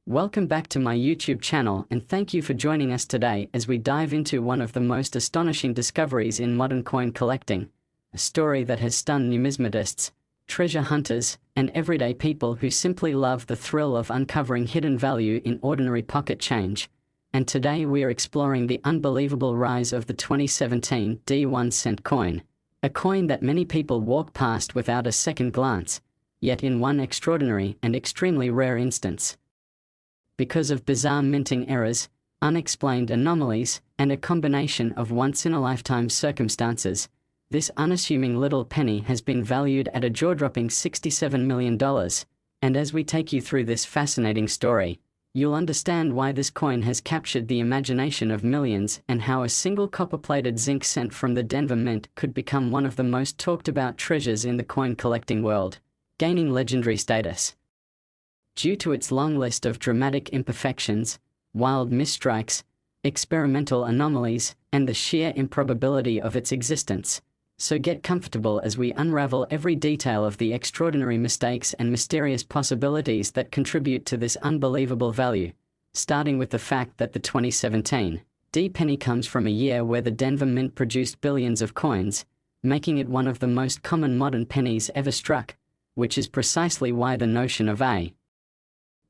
Welcome back to my YouTube channel and thank you for joining us today as we dive into one of the most astonishing discoveries in modern coin collecting, a story that has stunned numismatists, treasure hunters, and everyday people who simply love the thrill of uncovering hidden value in ordinary pocket change. And today we are exploring the unbelievable rise of the 2017 D1 cent coin, a coin that many people walk past without a second glance, yet in one extraordinary and extremely rare instance. Because of bizarre minting errors, unexplained anomalies, and a combination of once-in-a-lifetime circumstances, this unassuming little penny has been valued at a jaw-dropping $67 million. And as we take you through this fascinating story, you'll understand why this coin has captured the imagination of millions and how a single copper-plated zinc cent from the Denver Mint could become one of the most talked-about treasures in the coin collecting world, gaining legendary status. Due to its long list of dramatic imperfections, wild misstrikes, experimental anomalies, and the sheer improbability of its existence. So get comfortable as we unravel every detail of the extraordinary mistakes and mysterious possibilities that contribute to this unbelievable value, starting with the fact that the 2017 D penny comes from a year where the Denver Mint produced billions of coins, making it one of the most common modern pennies ever struck, which is precisely why the notion of a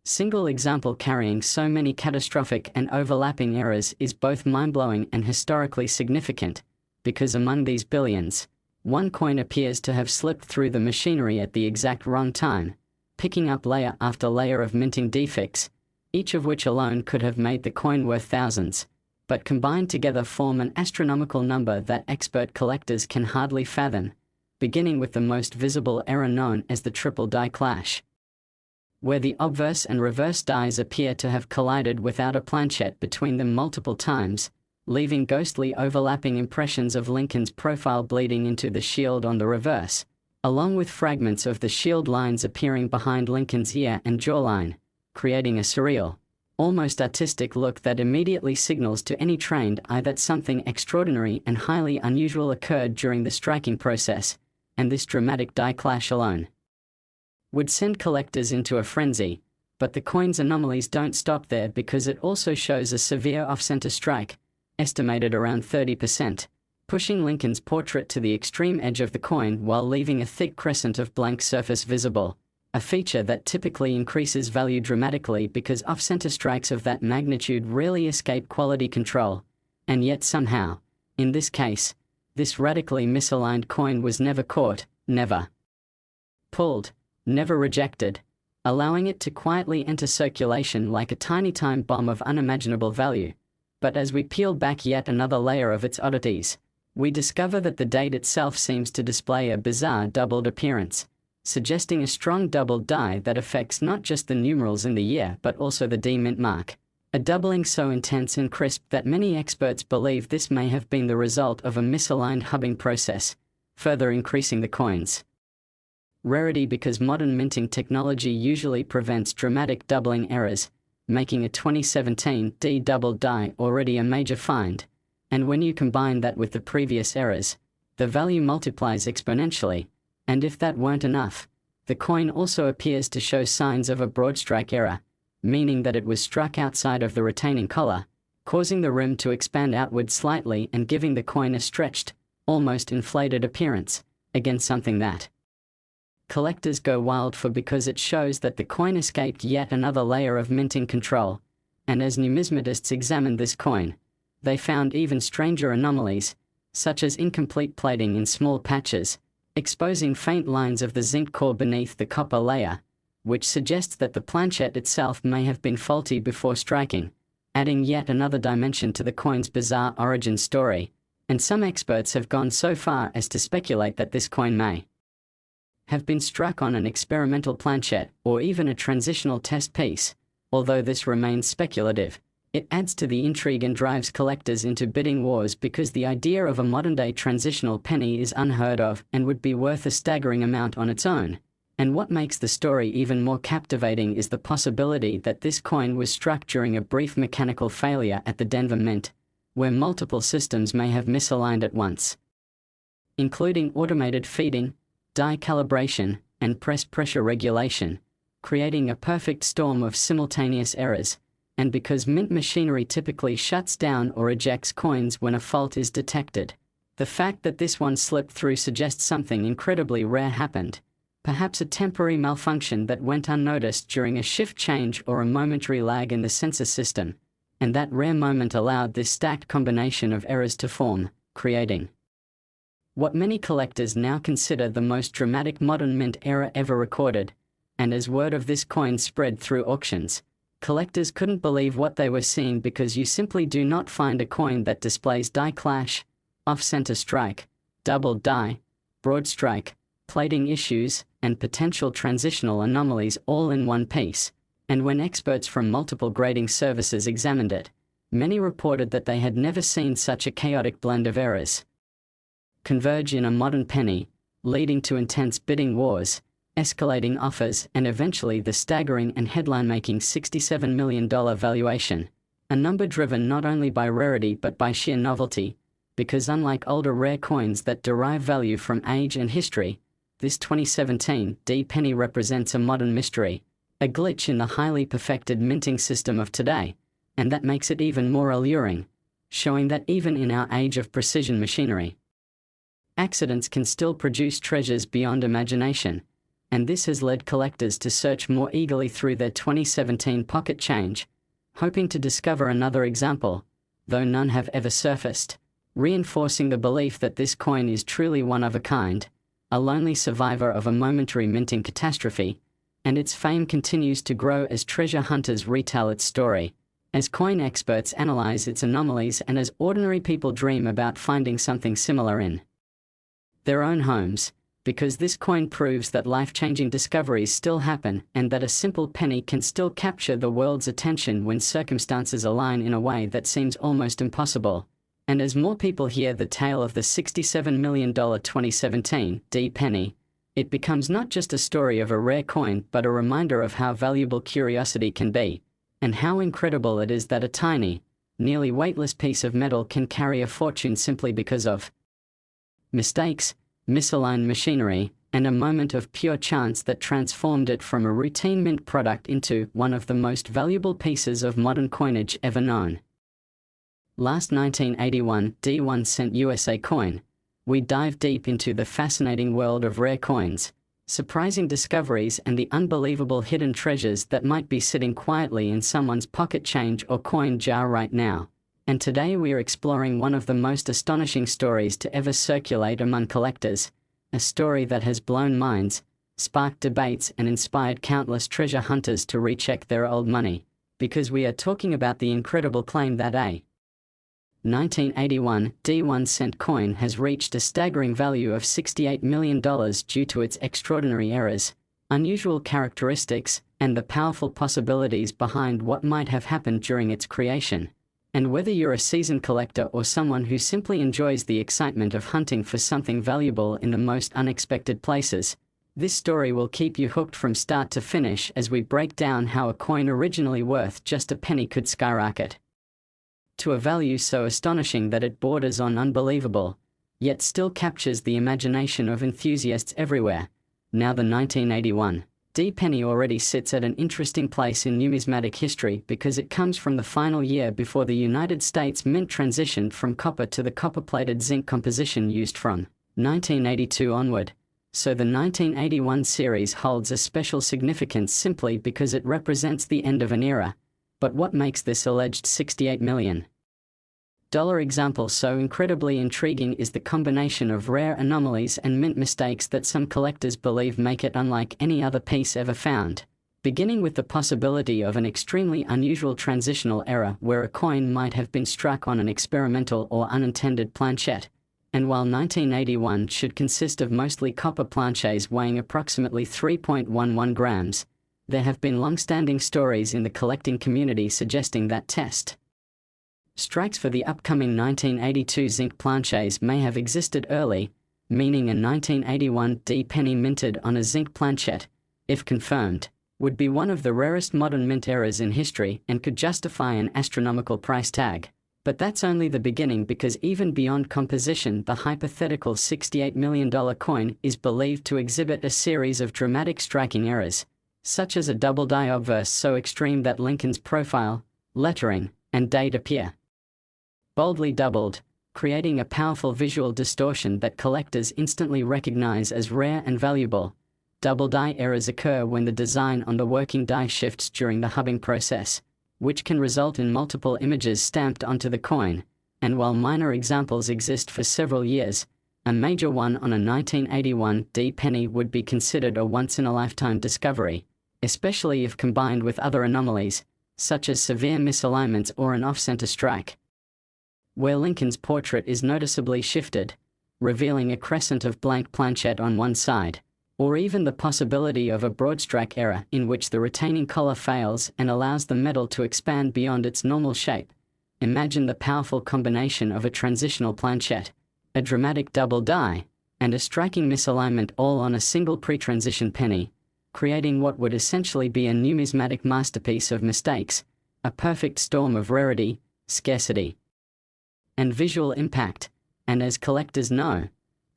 single example carrying so many catastrophic and overlapping errors is both mind-blowing and historically significant, because among these billions, one coin appears to have slipped through the machinery at the exact wrong time, picking up layer after layer of minting defects, each of which alone could have made the coin worth thousands, but combined together form an astronomical number that expert collectors can hardly fathom, beginning with the most visible error known as the triple die clash, where the obverse and reverse dies appear to have collided without a planchet between them multiple times, leaving ghostly overlapping impressions of Lincoln's profile bleeding into the shield on the reverse, along with fragments of the shield lines appearing behind Lincoln's ear and jawline, creating a surreal, almost artistic look that immediately signals to any trained eye that something extraordinary and highly unusual occurred during the striking process, and this dramatic die clash alone would send collectors into a frenzy. But the coin's anomalies don't stop there, because it also shows a severe off-center strike, estimated around 30%, pushing Lincoln's portrait to the extreme edge of the coin while leaving a thick crescent of blank surface visible, a feature that typically increases value dramatically because off-center strikes of that magnitude rarely escape quality control. And yet somehow, in this case, this radically misaligned coin was never caught, never pulled, never rejected, allowing it to quietly enter circulation like a tiny time bomb of unimaginable value. But as we peel back yet another layer of its oddities, we discover that the date itself seems to display a bizarre doubled appearance, suggesting a strong doubled die that affects not just the numerals in the year but also the D mint mark, a doubling so intense and crisp that many experts believe this may have been the result of a misaligned hubbing process, further increasing the coin's rarity because modern minting technology usually prevents dramatic doubling errors, making a 2017 D doubled die already a major find. And when you combine that with the previous errors, the value multiplies exponentially. And if that weren't enough, the coin also appears to show signs of a broad strike error, meaning that it was struck outside of the retaining collar, causing the rim to expand outward slightly and giving the coin a stretched, almost inflated appearance, again something that collectors go wild for because it shows that the coin escaped yet another layer of minting control. And as numismatists examined this coin, they found even stranger anomalies, such as incomplete plating in small patches, exposing faint lines of the zinc core beneath the copper layer, which suggests that the planchet itself may have been faulty before striking, adding yet another dimension to the coin's bizarre origin story. And some experts have gone so far as to speculate that this coin may have been struck on an experimental planchet or even a transitional test piece. Although this remains speculative, it adds to the intrigue and drives collectors into bidding wars because the idea of a modern-day transitional penny is unheard of and would be worth a staggering amount on its own. And what makes the story even more captivating is the possibility that this coin was struck during a brief mechanical failure at the Denver Mint, where multiple systems may have misaligned at once, including automated feeding, die calibration, and press pressure regulation, creating a perfect storm of simultaneous errors. And because mint machinery typically shuts down or ejects coins when a fault is detected, the fact that this one slipped through suggests something incredibly rare happened. Perhaps a temporary malfunction that went unnoticed during a shift change or a momentary lag in the sensor system. And that rare moment allowed this stacked combination of errors to form, creating what many collectors now consider the most dramatic modern mint error ever recorded. And as word of this coin spread through auctions, collectors couldn't believe what they were seeing, because you simply do not find a coin that displays die clash, off-center strike, double die, broad strike, plating issues, and potential transitional anomalies all in one piece. And when experts from multiple grading services examined it, many reported that they had never seen such a chaotic blend of errors converge in a modern penny, leading to intense bidding wars, escalating offers, and eventually the staggering and headline-making $67 million valuation. A number driven not only by rarity but by sheer novelty, because unlike older rare coins that derive value from age and history, this 2017 D penny represents a modern mystery, a glitch in the highly perfected minting system of today, and that makes it even more alluring, showing that even in our age of precision machinery, accidents can still produce treasures beyond imagination. And this has led collectors to search more eagerly through their 2017 pocket change, hoping to discover another example, though none have ever surfaced, reinforcing the belief that this coin is truly one of a kind, a lonely survivor of a momentary minting catastrophe, and its fame continues to grow as treasure hunters retell its story, as coin experts analyze its anomalies, and as ordinary people dream about finding something similar in their own homes. Because this coin proves that life-changing discoveries still happen, and that a simple penny can still capture the world's attention when circumstances align in a way that seems almost impossible. And as more people hear the tale of the $67 million 2017 D penny, it becomes not just a story of a rare coin but a reminder of how valuable curiosity can be, and how incredible it is that a tiny, nearly weightless piece of metal can carry a fortune simply because of mistakes, misaligned machinery, and a moment of pure chance that transformed it from a routine mint product into one of the most valuable pieces of modern coinage ever known. Last 1981 D1 cent USA coin, we dive deep into the fascinating world of rare coins, surprising discoveries, and the unbelievable hidden treasures that might be sitting quietly in someone's pocket change or coin jar right now. And today we are exploring one of the most astonishing stories to ever circulate among collectors, a story that has blown minds, sparked debates, and inspired countless treasure hunters to recheck their old money, because we are talking about the incredible claim that a 1981 D1 cent coin has reached a staggering value of $68 million due to its extraordinary errors, unusual characteristics, and the powerful possibilities behind what might have happened during its creation. And whether you're a seasoned collector or someone who simply enjoys the excitement of hunting for something valuable in the most unexpected places, this story will keep you hooked from start to finish as we break down how a coin originally worth just a penny could skyrocket to a value so astonishing that it borders on unbelievable, yet still captures the imagination of enthusiasts everywhere. Now the 1981 D penny already sits at an interesting place in numismatic history because it comes from the final year before the United States Mint transitioned from copper to the copper-plated zinc composition used from 1982 onward. So the 1981 series holds a special significance simply because it represents the end of an era. But what makes this alleged $68 million example so incredibly intriguing is the combination of rare anomalies and mint mistakes that some collectors believe make it unlike any other piece ever found. Beginning with the possibility of an extremely unusual transitional error where a coin might have been struck on an experimental or unintended planchette. And while 1981 should consist of mostly copper planchets weighing approximately 3.11 grams, there have been long-standing stories in the collecting community suggesting that test strikes for the upcoming 1982 zinc planchets may have existed early, meaning a 1981 D penny minted on a zinc planchette, if confirmed, would be one of the rarest modern mint errors in history and could justify an astronomical price tag. But that's only the beginning, because even beyond composition, the hypothetical $68 million coin is believed to exhibit a series of dramatic striking errors, such as a double die obverse so extreme that Lincoln's profile, lettering, and date appear boldly doubled, creating a powerful visual distortion that collectors instantly recognize as rare and valuable. Double die errors occur when the design on the working die shifts during the hubbing process, which can result in multiple images stamped onto the coin, and while minor examples exist for several years, a major one on a 1981 D penny would be considered a once-in-a-lifetime discovery, especially if combined with other anomalies, such as severe misalignments or an off-center strike, where Lincoln's portrait is noticeably shifted, revealing a crescent of blank planchette on one side, or even the possibility of a broadstrike error in which the retaining collar fails and allows the metal to expand beyond its normal shape. Imagine the powerful combination of a transitional planchette, a dramatic double die, and a striking misalignment all on a single pre-transition penny, creating what would essentially be a numismatic masterpiece of mistakes, a perfect storm of rarity, scarcity, and visual impact. And as collectors know,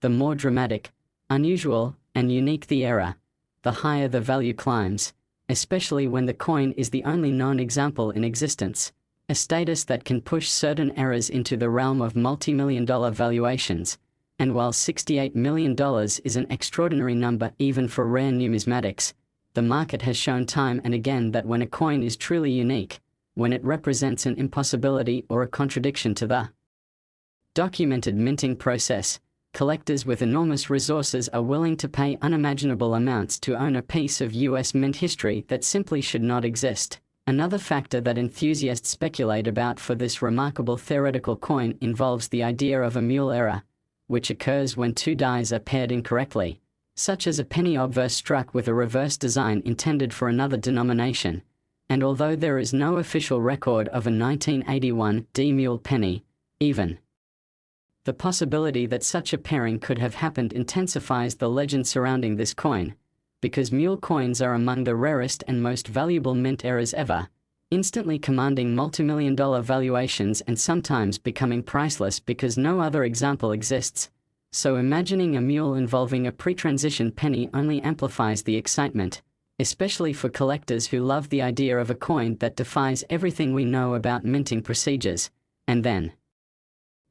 the more dramatic, unusual, and unique the error, the higher the value climbs, especially when the coin is the only known example in existence, a status that can push certain errors into the realm of multi-million-dollar valuations. And while $68 million is an extraordinary number even for rare numismatics, the market has shown time and again that when a coin is truly unique, when it represents an impossibility or a contradiction to the documented minting process, collectors with enormous resources are willing to pay unimaginable amounts to own a piece of US mint history that simply should not exist. Another factor that enthusiasts speculate about for this remarkable theoretical coin involves the idea of a mule error, which occurs when two dies are paired incorrectly, such as a penny obverse struck with a reverse design intended for another denomination. And although there is no official record of a 1981 D mule penny, even the possibility that such a pairing could have happened intensifies the legend surrounding this coin, because mule coins are among the rarest and most valuable mint errors ever, instantly commanding multimillion-dollar valuations and sometimes becoming priceless because no other example exists. So imagining a mule involving a pre-transition penny only amplifies the excitement, especially for collectors who love the idea of a coin that defies everything we know about minting procedures. And then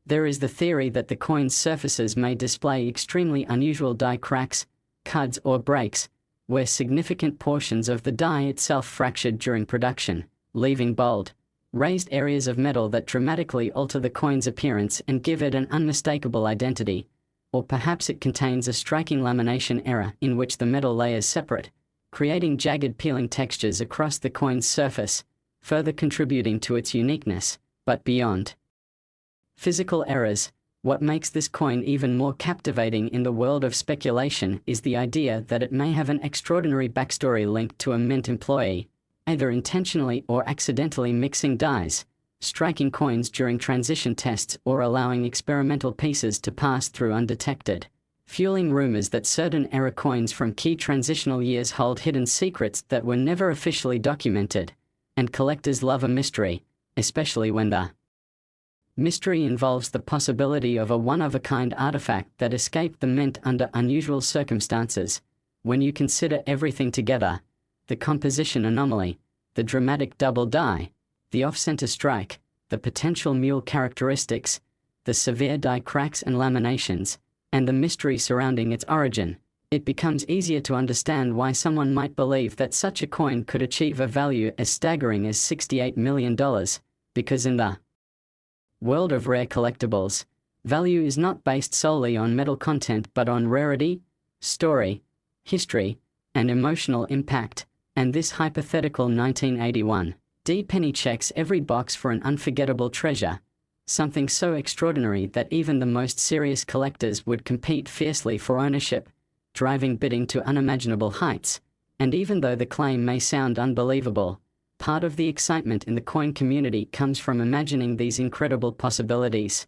there is the theory that the coin's surfaces may display extremely unusual die cracks, cuts or breaks, where significant portions of the die itself fractured during production, leaving bold, raised areas of metal that dramatically alter the coin's appearance and give it an unmistakable identity. Or perhaps it contains a striking lamination error in which the metal layers separate, creating jagged peeling textures across the coin's surface, further contributing to its uniqueness. But beyond physical errors, what makes this coin even more captivating in the world of speculation is the idea that it may have an extraordinary backstory linked to a mint employee, either intentionally or accidentally mixing dies, striking coins during transition tests or allowing experimental pieces to pass through undetected, fueling rumors that certain error coins from key transitional years hold hidden secrets that were never officially documented. And collectors love a mystery, especially when the mystery involves the possibility of a one-of-a-kind artifact that escaped the mint under unusual circumstances. When you consider everything together, the composition anomaly, the dramatic double die, the off-center strike, the potential mule characteristics, the severe die cracks and laminations, and the mystery surrounding its origin, it becomes easier to understand why someone might believe that such a coin could achieve a value as staggering as $68 million, because in the world of rare collectibles, value is not based solely on metal content but on rarity, story, history, and emotional impact. And this hypothetical 1981 D penny checks every box for an unforgettable treasure, something so extraordinary that even the most serious collectors would compete fiercely for ownership, driving bidding to unimaginable heights. And even though the claim may sound unbelievable, part of the excitement in the coin community comes from imagining these incredible possibilities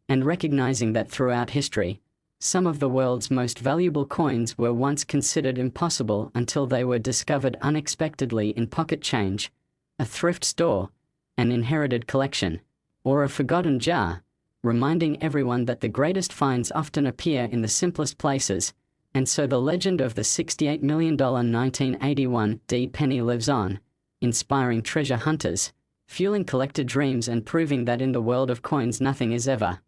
and recognizing that throughout history, some of the world's most valuable coins were once considered impossible until they were discovered unexpectedly in pocket change, a thrift store, an inherited collection, or a forgotten jar, reminding everyone that the greatest finds often appear in the simplest places. And so the legend of the $68 million 1981 D penny lives on, inspiring treasure hunters, fueling collector dreams and proving that in the world of coins nothing is ever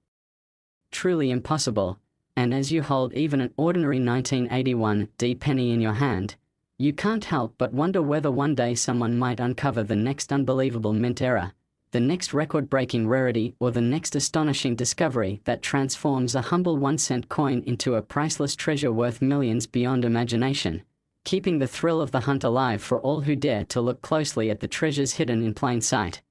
truly impossible. And as you hold even an ordinary 1981 D penny in your hand, you can't help but wonder whether one day someone might uncover the next unbelievable mint error, the next record-breaking rarity, or the next astonishing discovery that transforms a humble 1-cent coin into a priceless treasure worth millions beyond imagination, keeping the thrill of the hunt alive for all who dare to look closely at the treasures hidden in plain sight.